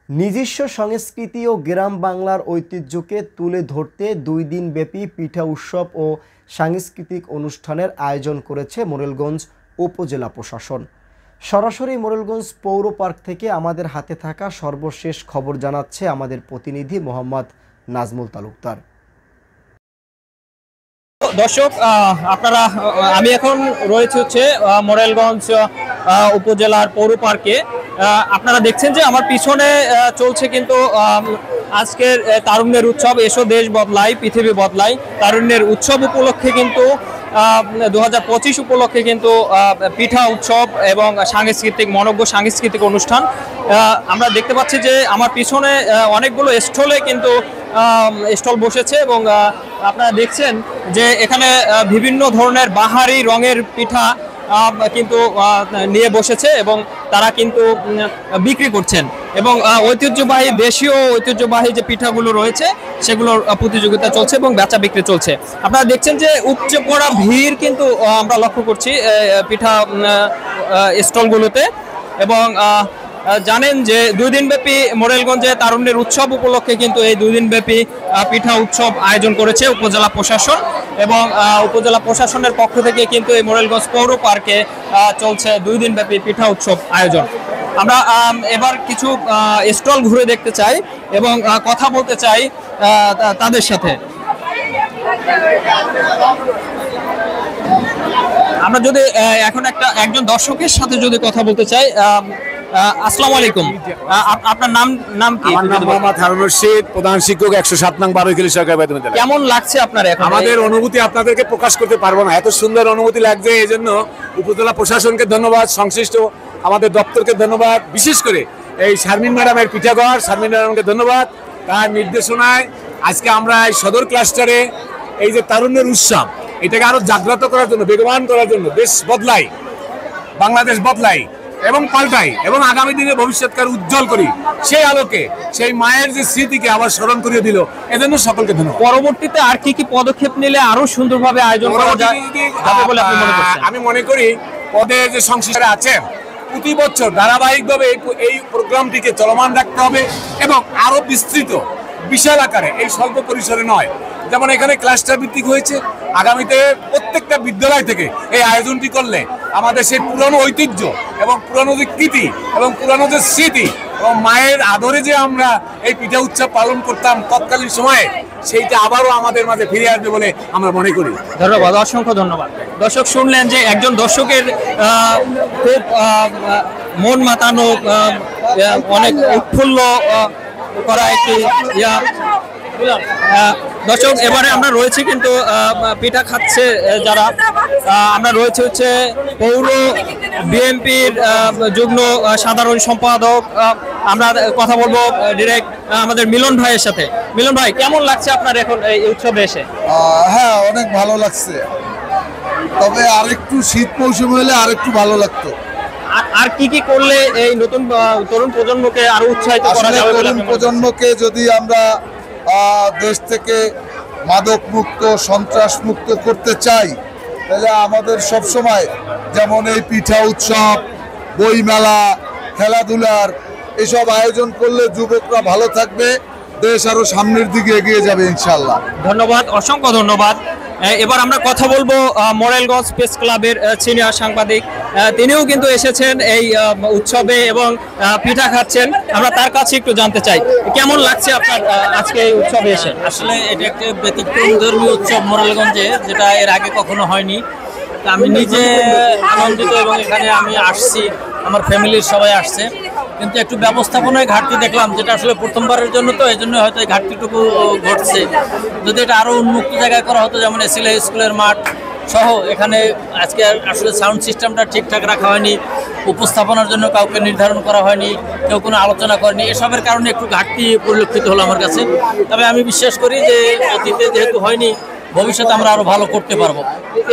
নিজস্ব সংস্কৃতি ও গ্রাম বাংলার ঐতিহ্যকে তুলে ধরতে 2 দিনব্যাপী পিঠা উৎসব ও সাংস্কৃতিক অনুষ্ঠানের আয়োজন করেছে মোরেলগঞ্জ উপজেলা প্রশাসন। সরাসরি মোরেলগঞ্জ পৌর পার্ক থেকে আমাদের হাতে থাকা সর্বশেষ খবর জানাচ্ছে আমাদের প্রতিনিধি মোহাম্মদ নাজমুল তালুকদার। দর্শক, আপনারা আমি এখন রয়েছে মোরেলগঞ্জ উপজেলার পৌর পার্কে। আপনারা দেখছেন যে আমার পিছনে চলছে কিন্তু আজকের তারুণ্যের উৎসব এসো দেশ বদলাই পৃথিবী বদলাই তারুণ্যের উৎসব উপলক্ষে কিন্তু 2025 উপলক্ষে কিন্তু পিঠা উৎসব এবং মনোজ্ঞ সাংস্কৃতিক অনুষ্ঠান আমরা দেখতে পাচ্ছি যে আমার পিছনে অনেকগুলো স্টলে কিন্তু স্টল বসেছে এবং আপনারা দেখছেন যে এখানে বিভিন্ন ধরনের বাহারি রঙের পিঠা কিন্তু নিয়ে বসেছে এবং তারা কিন্তু বিক্রি করছেন এবং ঐতিহ্যবাহী দেশীয় ঐতিহ্যবাহী যে পিঠাগুলো রয়েছে সেগুলোর প্রতিযোগিতা চলছে এবং বেচা বিক্রি চলছে। আপনারা দেখছেন যে উপচে পড়া ভিড় কিন্তু আমরা লক্ষ্য করছি পিঠা স্টলগুলোতে এবং জানেন যে 2 দিনব্যাপী মোরেলগঞ্জে তারুণ্যের উৎসব উপলক্ষে কিন্তু এই 2 দিনব্যাপী পিঠা উৎসব আয়োজন করেছে উপজেলা প্রশাসন এবং উপজেলা প্রশাসনের পক্ষ থেকে কিন্তু এই মোরেলগঞ্জ পৌর পার্কে চলছে 2 দিনব্যাপী পিঠা উৎসব আয়োজন। আমরা এবার কিছু স্টল ঘুরে দেখতে চাই এবং কথা বলতে চাই তাদের সাথে। আমরা যদি এখন একজন দর্শকের সাথে যদি কথা বলতে চাই। আসসালামু আলাইকুম, আপনার নাম কি? আমার নাম মোহাম্মদ হারুন রশিদ, প্রধান শিক্ষক 107 নং বারৈখালী সরকারি প্রাথমিক বিদ্যালয়। কেমন লাগছে আপনার এখন? আমাদের অনুভূতি আপনাদেরকে প্রকাশ করতে পারবো না, এত সুন্দর অনুভূতি লাগছে। এই জন্য উপজেলা প্রশাসনকে ধন্যবাদ, সংশ্লিষ্ট আমাদের দপ্তরকে ধন্যবাদ, বিশেষ করে এই শারমিন ম্যাডামের পিঠাঘর শারমিন ম্যাডামকে ধন্যবাদ। তার নির্দেশনায় আজকে আমরা এই সদর ক্লাস্টারে এই যে তারুণ্যের উৎসব এটাকে আরো জাগ্রত করার জন্য, বেগবান করার জন্য, দেশ বদলাই বাংলাদেশ বদলাই এবং পাল্টাই এবং আগামী দিনে ভবিষ্যৎকার উজ্জ্বল করি, সেই আলোকে সেই মায়ের যে স্মৃতিকে আবার স্মরণ করিয়ে দিল, এজন্য সকলকে ধন্যবাদ। পরবর্তীতে আর কি পদক্ষেপ নিলে আরো সুন্দরভাবে আয়োজন করা যায় বলে আপনি মনে করছেন? আমি মনে করি পদে যে সংশ্লিষ্ট আছেন প্রতি বছর ধারাবাহিকভাবে এই প্রোগ্রামটিকে চলমান রাখতে হবে এবং আরো বিস্তৃত বিশাল আকারে, এই স্বল্প পরিসরে নয়। যেমন এখানে ক্লাস্টার ভিত্তিক হয়েছে, আগামীতে প্রত্যেকটা বিদ্যালয় থেকে এই আয়োজনটি করলে আমাদের সেই পুরনো ঐতিহ্য এবং পুরনো যে কীর্তি এবং পুরনো যে স্মৃতি এবং মায়ের আদরে যে আমরা এই পিঠা উৎসব পালন করতাম তৎকালীন সময়ে, সেইটা আবারও আমাদের মাঝে ফিরে আসবে বলে আমরা মনে করি। ধন্যবাদ, অসংখ্য ধন্যবাদ। দর্শক শুনলেন যে একজন দর্শকের খুব মন মাতানো, অনেক উৎফুল্ল করা একটি দর্শক। এবারে আমরা রয়েছি কিন্তু পিঠা খাচ্ছে যারা, আমরা রয়েছে পৌর বিএনপির যুগ্ম সাধারণ সম্পাদক। আমরা কথা বলবো ডিরেক্ট আমাদের মিলন ভাইয়ের সাথে। মিলন ভাই, কেমন লাগছে আপনার এখন এই উৎসবে এসে? হ্যাঁ, অনেক ভালো লাগছে, তবে আরেকটু শীত মৌসুম হলে আরেকটু ভালো লাগতো। আর কি করলে এই নতুন তরুণ প্রজন্মকে আরো উৎসাহিত করা যাবে? তরুণ প্রজন্মকে যদি আমরা দেশ থেকে মাদক মুক্ত, সন্ত্রাস মুক্ত করতে চাই, তাহলে আমাদের সবসময় যেমন এই পিঠা উৎসব, বইমেলা, খেলাধুলার এসব আয়োজন করলে যুবকরা ভালো থাকবে, দেশ আরো সামনের দিকে এগিয়ে যাবে ইনশাল্লাহ। ধন্যবাদ, অসংখ্য ধন্যবাদ। এবার আমরা কথা বলবো মোরেলগঞ্জ প্রেস ক্লাবের সিনিয়র সাংবাদিক, তিনিও কিন্তু এসেছেন এই উৎসবে এবং পিঠা খাচ্ছেন। আমরা তার কাছে একটু জানতে চাই, কেমন লাগছে আপনার আজকে এই উৎসবে এসে? আসলে এটা একটা ব্যতিক্রম ধর্মী উৎসব মোরেলগঞ্জে, যেটা এর আগে কখনো হয়নি। আমি নিজে আনন্দিত এবং এখানে আমি আসছি, আমার ফ্যামিলির সবাই আসছে, কিন্তু একটু ব্যবস্থাপনায় ঘাটতি দেখলাম, যেটা আসলে প্রথমবারের জন্য, তো এই জন্য হয়তো এই ঘাটতিটুকু ঘটছে। যদি এটা আরও উন্মুক্ত জায়গায় করা হতো, যেমন এসিলা স্কুলের মাঠ সহ, এখানে আজকে আসলে সাউন্ড সিস্টেমটা ঠিকঠাক রাখা হয়নি, উপস্থাপনার জন্য কাউকে নির্ধারণ করা হয়নি, কেউ কোনো আলোচনা করেনি, এসবের কারণে একটু ঘাটতি পরিলক্ষিত হলো আমার কাছে। তবে আমি বিশ্বাস করি যে অতীতে যেহেতু হয়নি, ভবিষ্যতে আমরা আরো ভালো করতে পারবো।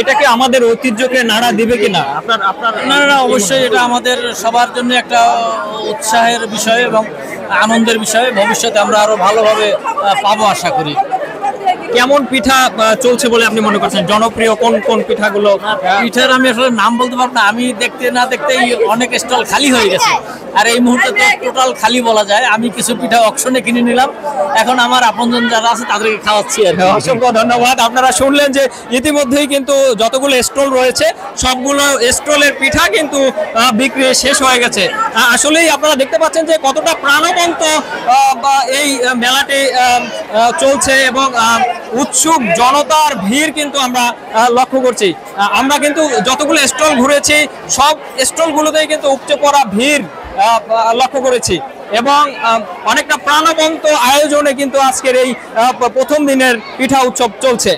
এটা কি আমাদের ঐতিহ্যকে নাড়া দিবে কিনা? আপনার না, অবশ্যই এটা আমাদের সবার জন্য একটা উৎসাহের বিষয় এবং আনন্দের বিষয়। ভবিষ্যতে আমরা আরো ভালোভাবে পাবো আশা করি। কেমন পিঠা চলছে বলে আপনি মনে করছেন? জনপ্রিয় কোন কোন পিঠাগুলো? পিঠার আমি আসলে নাম বলতে পারবো না, আমি দেখতে না দেখতেই অনেক স্টল খালি হয়ে গেছে, আর এই মুহূর্তে তো টোটাল খালি বলা যায়। আমি কিছু পিঠা অকশনে কিনে নিলাম, এখন আমার আপনজন যারা আছে তাদেরকে খাওয়াচ্ছি আর কি। অসংখ্য ধন্যবাদ। আপনারা শুনলেন যে ইতিমধ্যেই কিন্তু যতগুলো স্টল রয়েছে সবগুলো স্টলের পিঠা কিন্তু বিক্রি শেষ হয়ে গেছে। আসলেই আপনারা দেখতে পাচ্ছেন যে কতটা প্রাণবন্ত এই মেলাটি চলছে এবং উৎসুক জনতার ভিড় কিন্তু আমরা লক্ষ্য করছি। আমরা কিন্তু যতগুলো স্টল ঘুরেছি সব স্টলগুলোতেই কিন্তু উপচে পড়া ভিড় লক্ষ্য করেছি এবং অনেকটা প্রাণবন্ত আয়োজনে কিন্তু আজকের এই প্রথম দিনের পিঠা উৎসব চলছে।